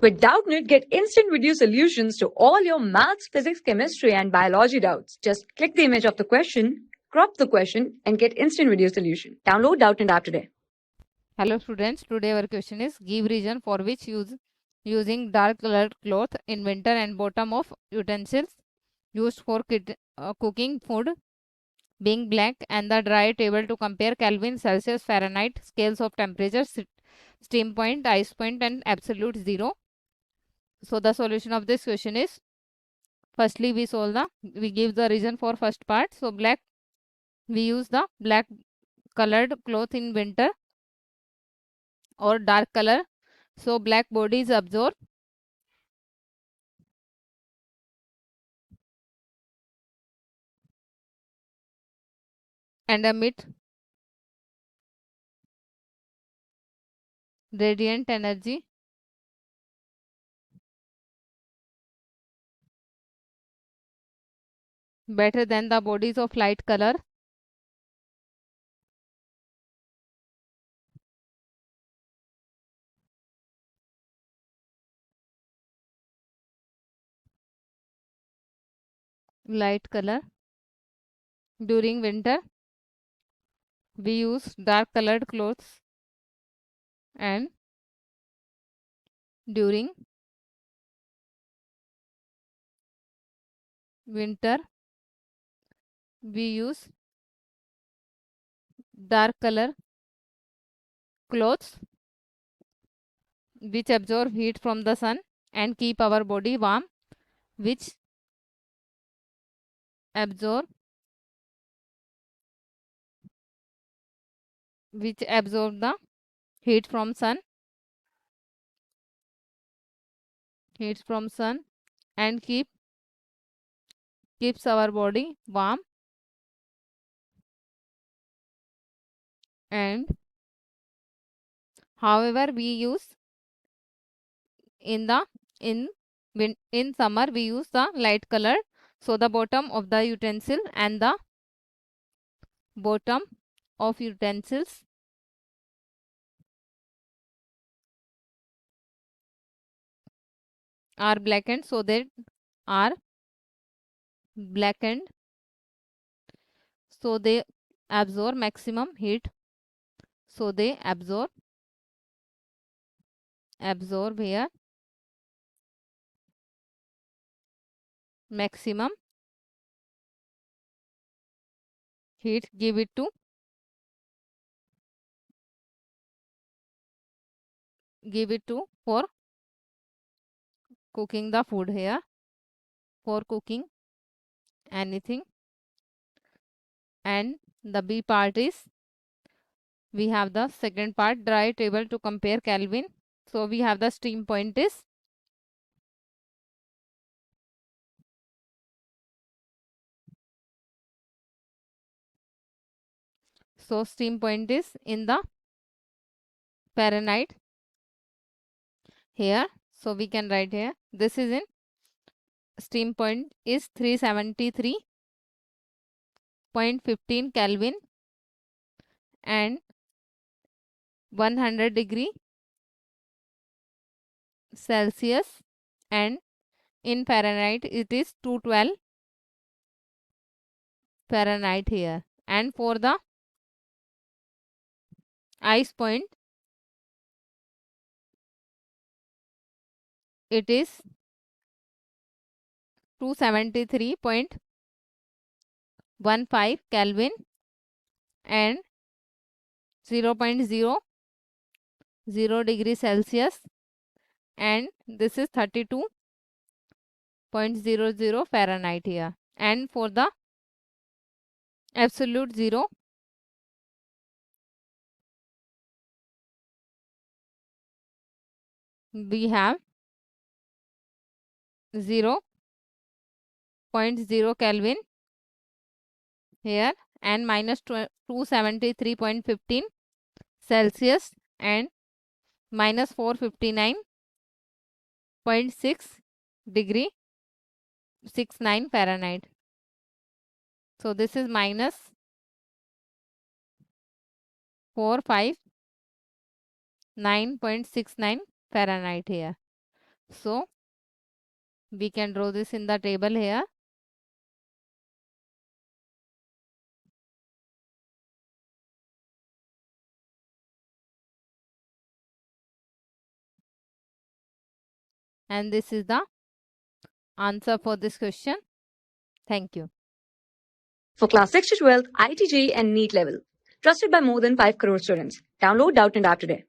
With Doubtnut, get instant video solutions to all your maths, physics, chemistry, and biology doubts. Just click the image of the question, crop the question, and get instant video solution. Download Doubtnut app today. Hello students, today our question is give reason for which using dark colored cloth in winter and bottom of utensils used for cooking food being black and the dry table to compare Kelvin, Celsius, Fahrenheit scales of temperature, steam point, ice point and absolute zero. So the solution of this question is, firstly we give the reason for first part. So black, we use the black colored cloth in winter or dark color. So black bodies absorb and emit radiant energy better than the bodies of light color. Light color. During winter, we use dark colored clothes, and during winter, we use dark color clothes which absorb heat from the sun and keep our body warm, which absorb the heat from sun and keeps our body warm. And however, we use in summer we use the light color. So the bottom of the utensil and the bottom of utensils are blackened, so they are blackened, so they absorb maximum heat, so they absorb here maximum heat, give it to for cooking the food here, for cooking anything. And the B part is, we have the second part, dry table to compare Kelvin. So we have the steam point is in the Fahrenheit here. So we can write here, this is in steam point is 373.15 Kelvin and 100 degree Celsius, and in Fahrenheit it is 212 Fahrenheit here. And for the ice point, it is 273.15 Kelvin and 0.00 degree Celsius, and this is 32.00 Fahrenheit here. And for the absolute zero, we have 0.0 Kelvin here and minus 273.15 Celsius and minus 459.6 degree 69 Fahrenheit. So this is minus 459.69 Fahrenheit here. So we can draw this in the table here. And this is the answer for this question. Thank you. For class 6 to 12, IIT JEE and NEET level. Trusted by more than 5 crore students. Download Doubtnut app today.